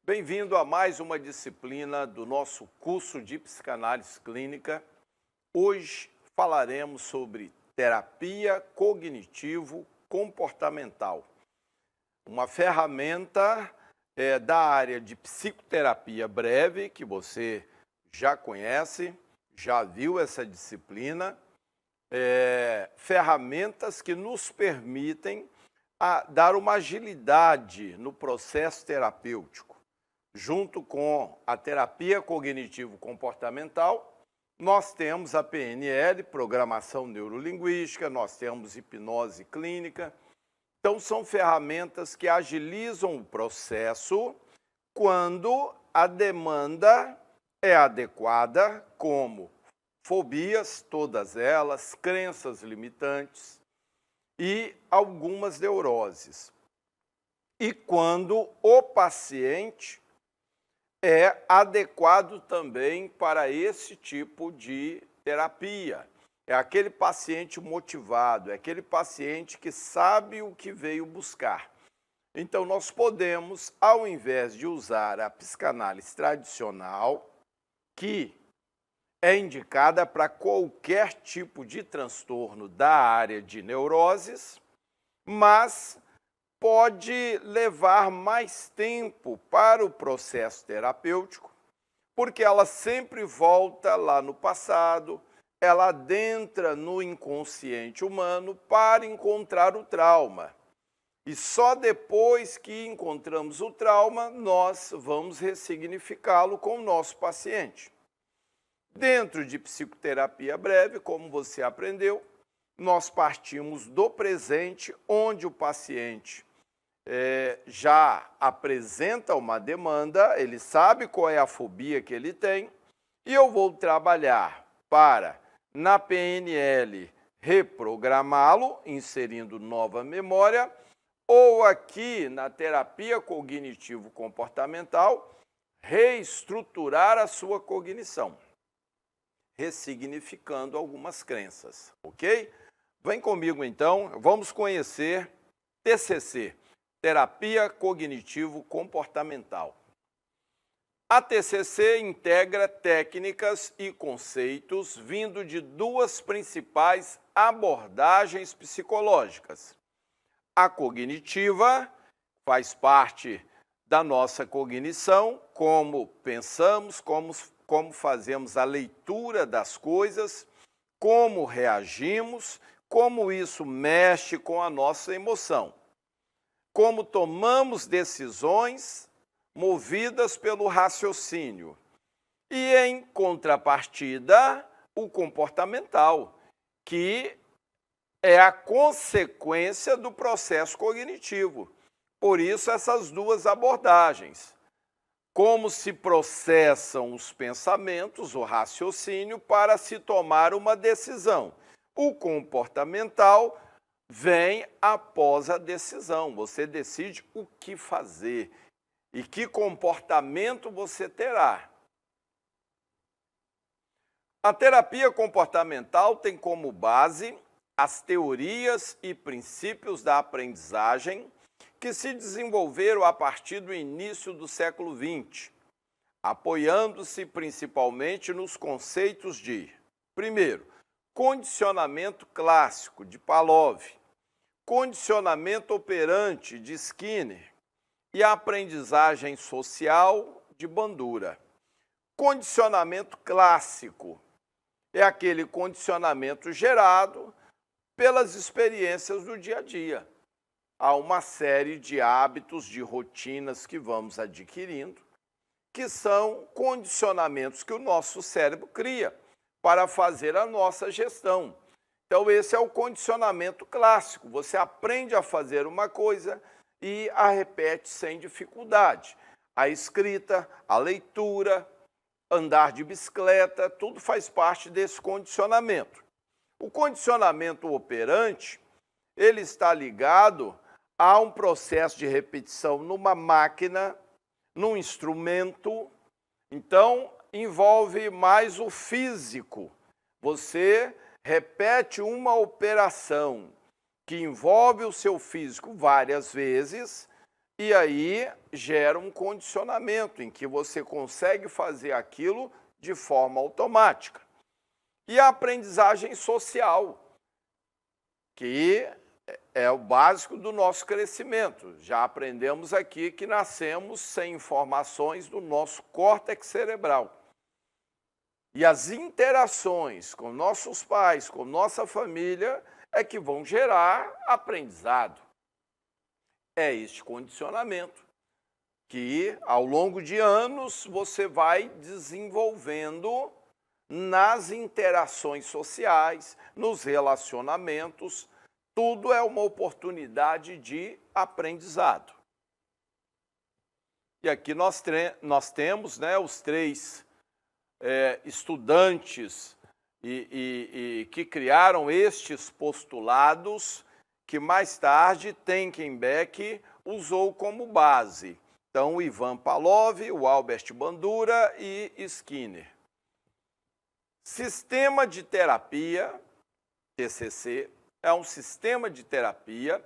Bem-vindo a mais uma disciplina do nosso curso de psicanálise clínica. Hoje falaremos sobre terapia cognitivo-comportamental, uma ferramenta da área de psicoterapia breve, que você já conhece, já viu essa disciplina, ferramentas que nos permitem dar uma agilidade no processo terapêutico. Junto com a terapia cognitivo-comportamental, nós temos a PNL, Programação Neurolinguística, nós temos hipnose clínica. Então, são ferramentas que agilizam o processo quando a demanda é adequada, como fobias, todas elas, crenças limitantes e algumas neuroses. E quando o paciente é adequado também para esse tipo de terapia. É aquele paciente motivado, é aquele paciente que sabe o que veio buscar. Então, nós podemos, ao invés de usar a psicanálise tradicional, que é indicada para qualquer tipo de transtorno da área de neuroses, mas pode levar mais tempo para o processo terapêutico, porque ela sempre volta lá no passado, ela adentra no inconsciente humano para encontrar o trauma. E só depois que encontramos o trauma, nós vamos ressignificá-lo com o nosso paciente. Dentro de psicoterapia breve, como você aprendeu, nós partimos do presente, onde o paciente já apresenta uma demanda, ele sabe qual é a fobia que ele tem, e eu vou trabalhar para, na PNL, reprogramá-lo, inserindo nova memória, ou aqui na terapia cognitivo-comportamental, reestruturar a sua cognição, ressignificando algumas crenças, ok? Vem comigo então, vamos conhecer TCC. Terapia cognitivo-comportamental. A TCC integra técnicas e conceitos vindo de duas principais abordagens psicológicas. A cognitiva faz parte da nossa cognição, como pensamos, como fazemos a leitura das coisas, como reagimos, como isso mexe com a nossa emoção. Como tomamos decisões movidas pelo raciocínio. E, em contrapartida, o comportamental, que é a consequência do processo cognitivo. Por isso, essas duas abordagens. Como se processam os pensamentos, o raciocínio, para se tomar uma decisão. O comportamental vem após a decisão. Você decide o que fazer e que comportamento você terá. A terapia comportamental tem como base as teorias e princípios da aprendizagem que se desenvolveram a partir do início do século XX, apoiando-se principalmente nos conceitos de, primeiro, condicionamento clássico de Pavlov, condicionamento operante de Skinner e a aprendizagem social de Bandura. Condicionamento clássico é aquele condicionamento gerado pelas experiências do dia a dia. Há uma série de hábitos, de rotinas que vamos adquirindo, que são condicionamentos que o nosso cérebro cria para fazer a nossa gestão. Então, esse é o condicionamento clássico. Você aprende a fazer uma coisa e a repete sem dificuldade. A escrita, a leitura, andar de bicicleta, tudo faz parte desse condicionamento. O condicionamento operante, ele está ligado a um processo de repetição numa máquina, num instrumento. Então, envolve mais o físico. Você repete uma operação que envolve o seu físico várias vezes E aí gera um condicionamento em que você consegue fazer aquilo de forma automática. E a aprendizagem social, que é o básico do nosso crescimento. Já aprendemos aqui que nascemos sem informações do nosso córtex cerebral. E as interações com nossos pais, com nossa família, é que vão gerar aprendizado. É este condicionamento que, ao longo de anos, você vai desenvolvendo nas interações sociais, nos relacionamentos. Tudo é uma oportunidade de aprendizado. E aqui nós temos, né, os três estudantes que criaram estes postulados que mais tarde Tenkenbeck usou como base. Então, o Ivan Pavlov, o Albert Bandura e Skinner. Sistema de terapia, TCC, é um sistema de terapia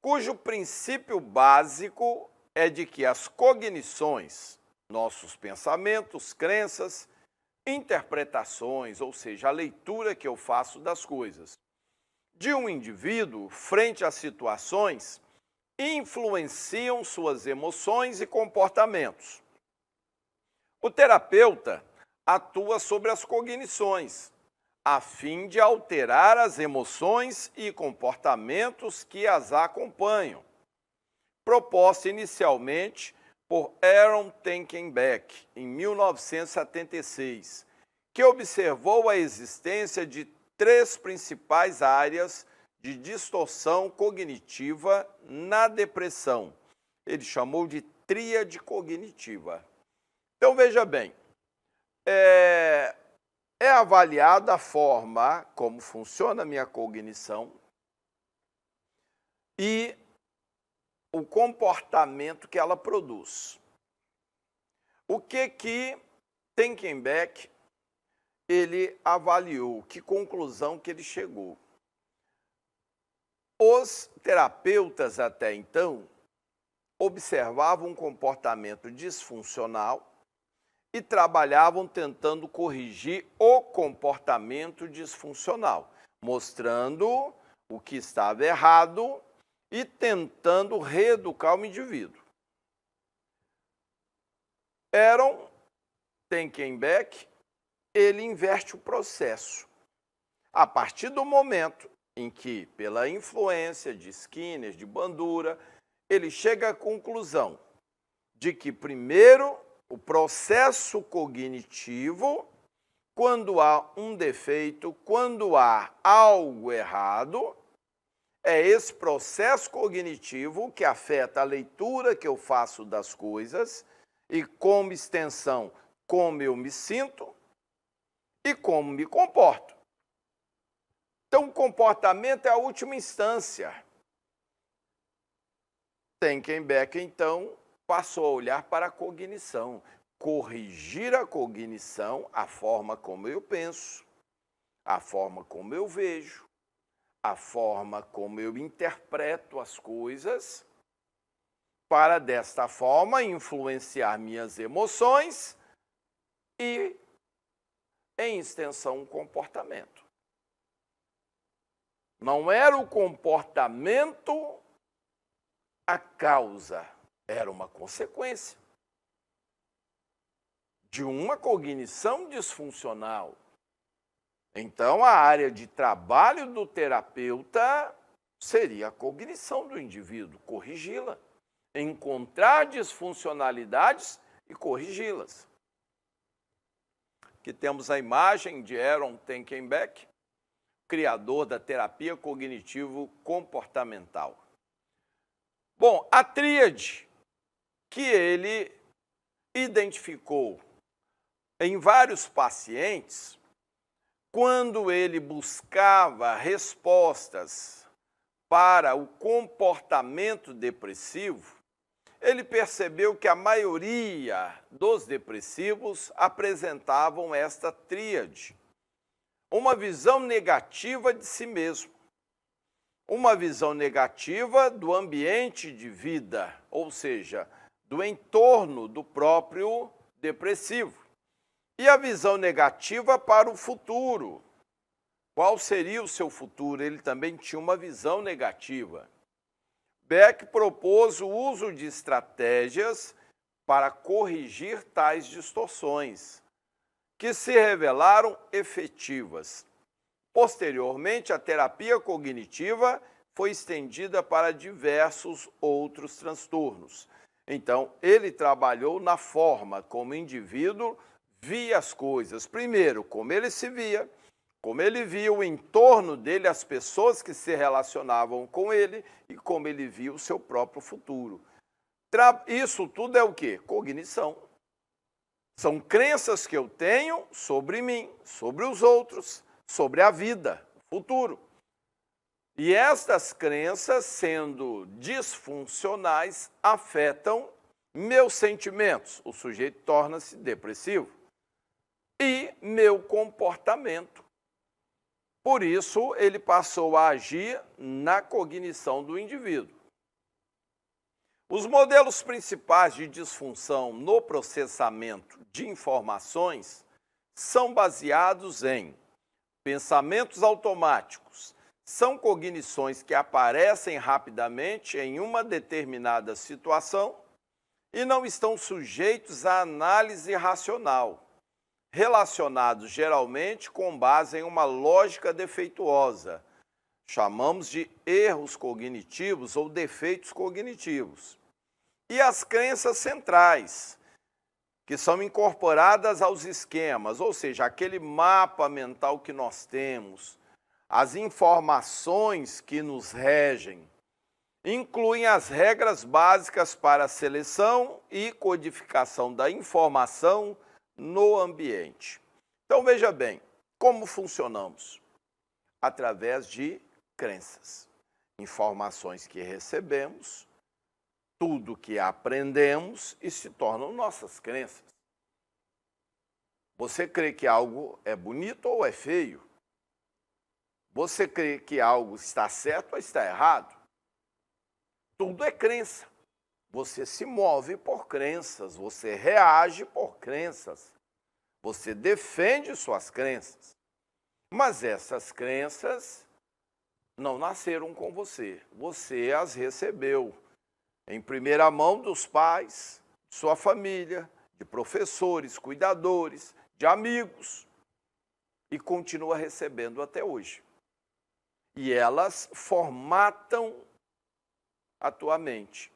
cujo princípio básico é de que as cognições, nossos pensamentos, crenças, interpretações, ou seja, a leitura que eu faço das coisas, de um indivíduo frente a situações, influenciam suas emoções e comportamentos. O terapeuta atua sobre as cognições, a fim de alterar as emoções e comportamentos que as acompanham. Proposta inicialmente por Aaron Tenkenbeck, em 1976, que observou a existência de três principais áreas de distorção cognitiva na depressão. Ele chamou de tríade cognitiva. Então, veja bem, é avaliada a forma como funciona a minha cognição e o comportamento que ela produz. O que Tenkenbeck ele avaliou, que conclusão que ele chegou? Os terapeutas até então observavam um comportamento disfuncional e trabalhavam tentando corrigir o comportamento disfuncional, mostrando o que estava errado e tentando reeducar o indivíduo. Aaron Tenkenbeck, ele inverte o processo. A partir do momento em que, pela influência de Skinner, de Bandura, ele chega à conclusão de que, primeiro, o processo cognitivo, quando há um defeito, quando há algo errado, é esse processo cognitivo que afeta a leitura que eu faço das coisas e, como extensão, como eu me sinto e como me comporto. Então, o comportamento é a última instância. Tenkenbeck, então, passou a olhar para a cognição, corrigir a cognição, a forma como eu penso, a forma como eu vejo, a forma como eu interpreto as coisas, para desta forma influenciar minhas emoções e, em extensão, o comportamento. Não era o comportamento a causa, era uma consequência de uma cognição disfuncional. Então, a área de trabalho do terapeuta seria a cognição do indivíduo, corrigi-la, encontrar disfuncionalidades e corrigi-las. Aqui temos a imagem de Aaron Tenkenbeck, criador da terapia cognitivo-comportamental. Bom, a tríade que ele identificou em vários pacientes, quando ele buscava respostas para o comportamento depressivo, ele percebeu que a maioria dos depressivos apresentavam esta tríade. Uma visão negativa de si mesmo, uma visão negativa do ambiente de vida, ou seja, do entorno do próprio depressivo. E a visão negativa para o futuro. Qual seria o seu futuro? Ele também tinha uma visão negativa. Beck propôs o uso de estratégias para corrigir tais distorções, que se revelaram efetivas. Posteriormente, a terapia cognitiva foi estendida para diversos outros transtornos. Então, ele trabalhou na forma como o indivíduo via as coisas. Primeiro, como ele se via, como ele via o entorno dele, as pessoas que se relacionavam com ele e como ele via o seu próprio futuro. Isso tudo é o quê? Cognição. São crenças que eu tenho sobre mim, sobre os outros, sobre a vida, o futuro. E estas crenças, sendo disfuncionais, afetam meus sentimentos. O sujeito torna-se depressivo. E meu comportamento. Por isso, ele passou a agir na cognição do indivíduo. Os modelos principais de disfunção no processamento de informações são baseados em pensamentos automáticos. São cognições que aparecem rapidamente em uma determinada situação e não estão sujeitos à análise racional, relacionados geralmente com base em uma lógica defeituosa. Chamamos de erros cognitivos ou defeitos cognitivos. E as crenças centrais, que são incorporadas aos esquemas, ou seja, aquele mapa mental que nós temos, as informações que nos regem, incluem as regras básicas para a seleção e codificação da informação no ambiente. Então, veja bem, como funcionamos? Através de crenças, informações que recebemos, tudo que aprendemos e se tornam nossas crenças. Você crê que algo é bonito ou é feio? Você crê que algo está certo ou está errado? Tudo é crença. Você se move por crenças, você reage por crenças, você defende suas crenças. Mas essas crenças não nasceram com você, você as recebeu em primeira mão dos pais, de sua família, de professores, cuidadores, de amigos, e continua recebendo até hoje. E elas formatam a tua mente,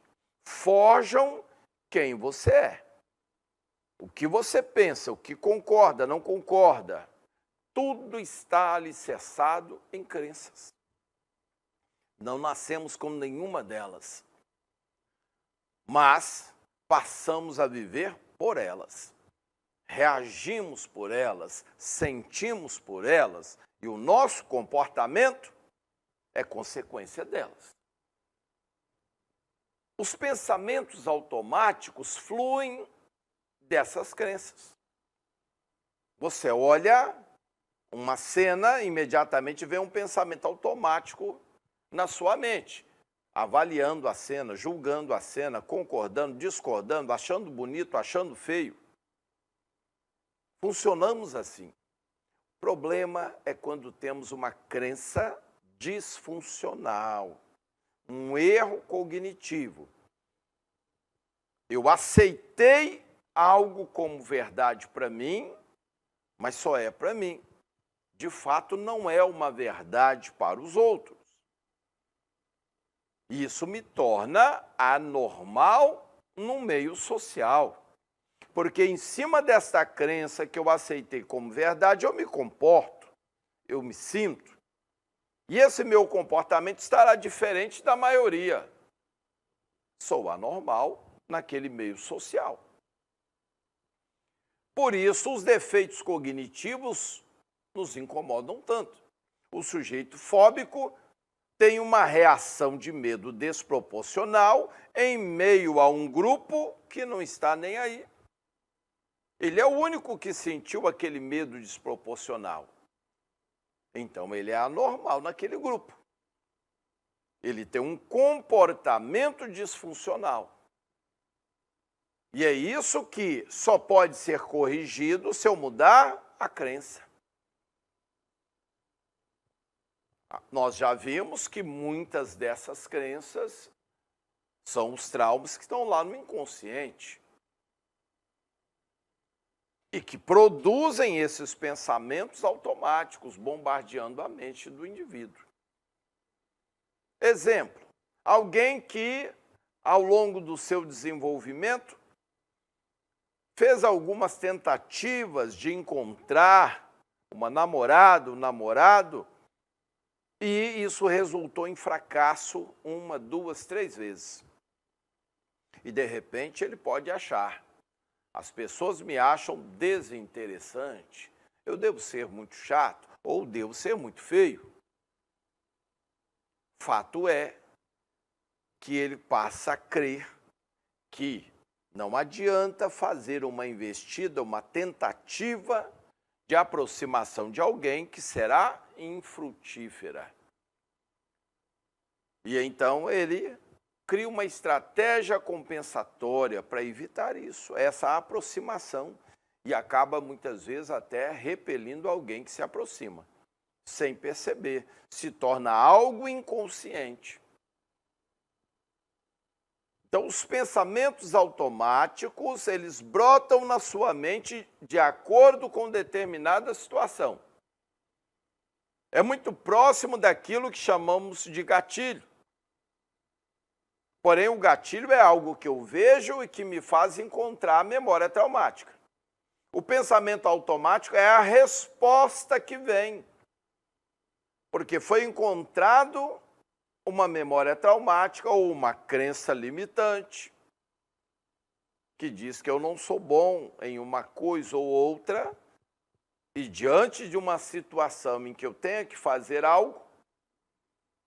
forjam quem você é, o que você pensa, o que concorda, não concorda. Tudo está alicerçado em crenças. Não nascemos com nenhuma delas, mas passamos a viver por elas. Reagimos por elas, sentimos por elas, e o nosso comportamento é consequência delas. Os pensamentos automáticos fluem dessas crenças. Você olha uma cena, imediatamente vem um pensamento automático na sua mente, avaliando a cena, julgando a cena, concordando, discordando, achando bonito, achando feio. Funcionamos assim. O problema é quando temos uma crença disfuncional, um erro cognitivo. Eu aceitei algo como verdade para mim, mas só é para mim. De fato, não é uma verdade para os outros. Isso me torna anormal no meio social. Porque em cima desta crença que eu aceitei como verdade, eu me comporto, eu me sinto. E esse meu comportamento estará diferente da maioria. Sou anormal naquele meio social. Por isso, os defeitos cognitivos nos incomodam tanto. O sujeito fóbico tem uma reação de medo desproporcional em meio a um grupo que não está nem aí. Ele é o único que sentiu aquele medo desproporcional. Então, ele é anormal naquele grupo. Ele tem um comportamento disfuncional. E é isso que só pode ser corrigido se eu mudar a crença. Nós já vimos que muitas dessas crenças são os traumas que estão lá no inconsciente e que produzem esses pensamentos automáticos, bombardeando a mente do indivíduo. Exemplo, alguém que, ao longo do seu desenvolvimento, fez algumas tentativas de encontrar uma namorada, um namorado, e isso resultou em fracasso 1, 2, 3 vezes. E, de repente, ele pode achar: as pessoas me acham desinteressante, eu devo ser muito chato ou devo ser muito feio. Fato é que ele passa a crer que não adianta fazer uma investida, uma tentativa de aproximação de alguém que será infrutífera. E então ele cria uma estratégia compensatória para evitar isso, essa aproximação, e acaba muitas vezes até repelindo alguém que se aproxima, sem perceber, se torna algo inconsciente. Então, os pensamentos automáticos, eles brotam na sua mente de acordo com determinada situação. É muito próximo daquilo que chamamos de gatilho. Porém, o gatilho é algo que eu vejo e que me faz encontrar a memória traumática. O pensamento automático é a resposta que vem, porque foi encontrado uma memória traumática ou uma crença limitante que diz que eu não sou bom em uma coisa ou outra, e diante de uma situação em que eu tenha que fazer algo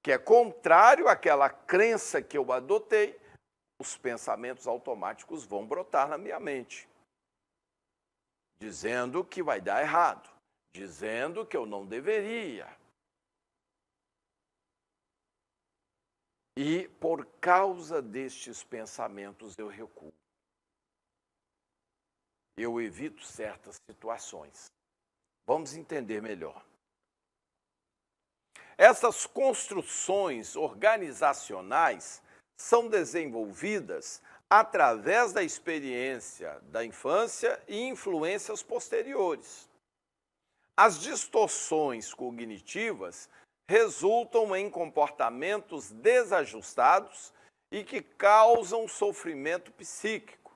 que é contrário àquela crença que eu adotei, os pensamentos automáticos vão brotar na minha mente, dizendo que vai dar errado, dizendo que eu não deveria. E por causa destes pensamentos eu recuo. Eu evito certas situações. Vamos entender melhor. Essas construções organizacionais são desenvolvidas através da experiência da infância e influências posteriores. As distorções cognitivas resultam em comportamentos desajustados e que causam sofrimento psíquico.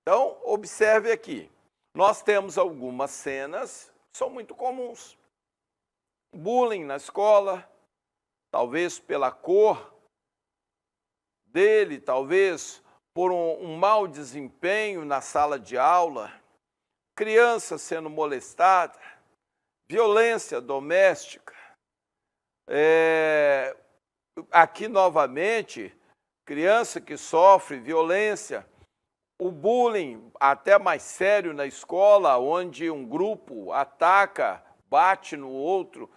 Então, observe aqui, nós temos algumas cenas que são muito comuns. Bullying na escola, talvez pela cor dele, talvez por um mau desempenho na sala de aula, criança sendo molestada, violência doméstica. Aqui novamente, criança que sofre violência, o bullying até mais sério na escola, onde um grupo ataca, bate no outro,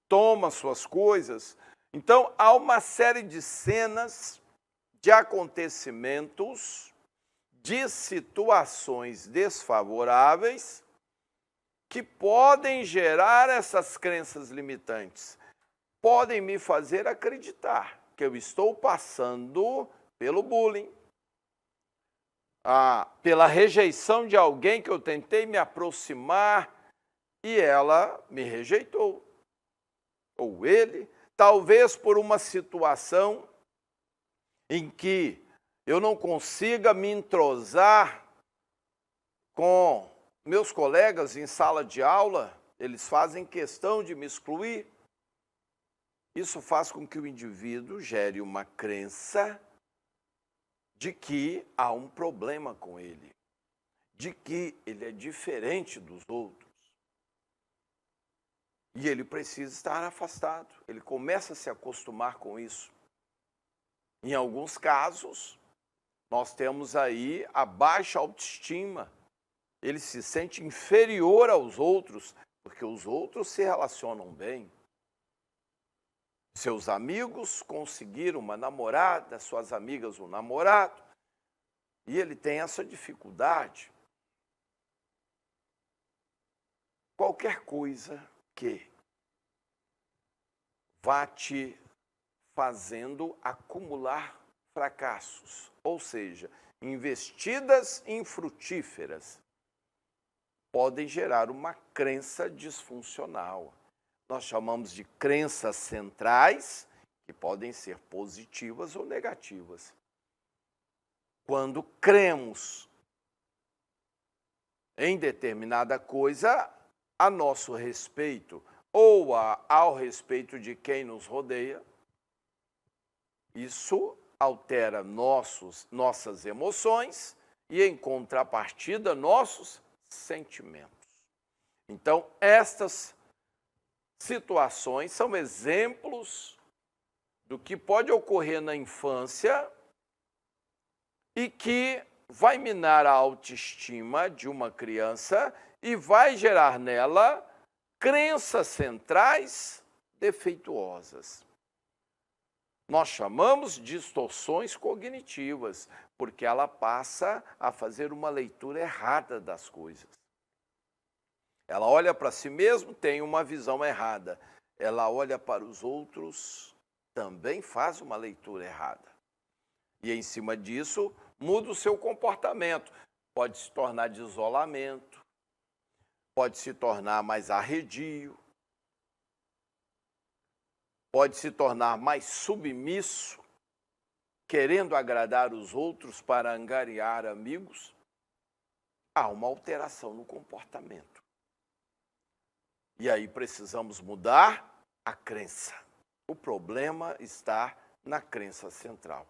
toma suas coisas. Então, há uma série de cenas, de acontecimentos, de situações desfavoráveis que podem gerar essas crenças limitantes, podem me fazer acreditar que eu estou passando pelo bullying, pela rejeição de alguém que eu tentei me aproximar e ela me rejeitou. Ou ele, talvez por uma situação em que eu não consiga me entrosar com meus colegas em sala de aula, eles fazem questão de me excluir. Isso faz com que o indivíduo gere uma crença de que há um problema com ele, de que ele é diferente dos outros. E ele precisa estar afastado, ele começa a se acostumar com isso. Em alguns casos, nós temos aí a baixa autoestima, ele se sente inferior aos outros, porque os outros se relacionam bem. Seus amigos conseguiram uma namorada, suas amigas um namorado, e ele tem essa dificuldade. Qualquer coisa que vá te fazendo acumular fracassos, ou seja, investidas infrutíferas, podem gerar uma crença disfuncional. Nós chamamos de crenças centrais, que podem ser positivas ou negativas. Quando cremos em determinada coisa a nosso respeito ou ao respeito de quem nos rodeia, isso altera nossas emoções e, em contrapartida, nossos sentimentos. Então, estas situações são exemplos do que pode ocorrer na infância e que vai minar a autoestima de uma criança e vai gerar nela crenças centrais defeituosas. Nós chamamos de distorções cognitivas, porque ela passa a fazer uma leitura errada das coisas. Ela olha para si mesma, tem uma visão errada. Ela olha para os outros, também faz uma leitura errada. E em cima disso, muda o seu comportamento. Pode se tornar de isolamento, pode se tornar mais arredio, pode se tornar mais submisso, querendo agradar os outros para angariar amigos. Há uma alteração no comportamento. E aí precisamos mudar a crença. O problema está na crença central.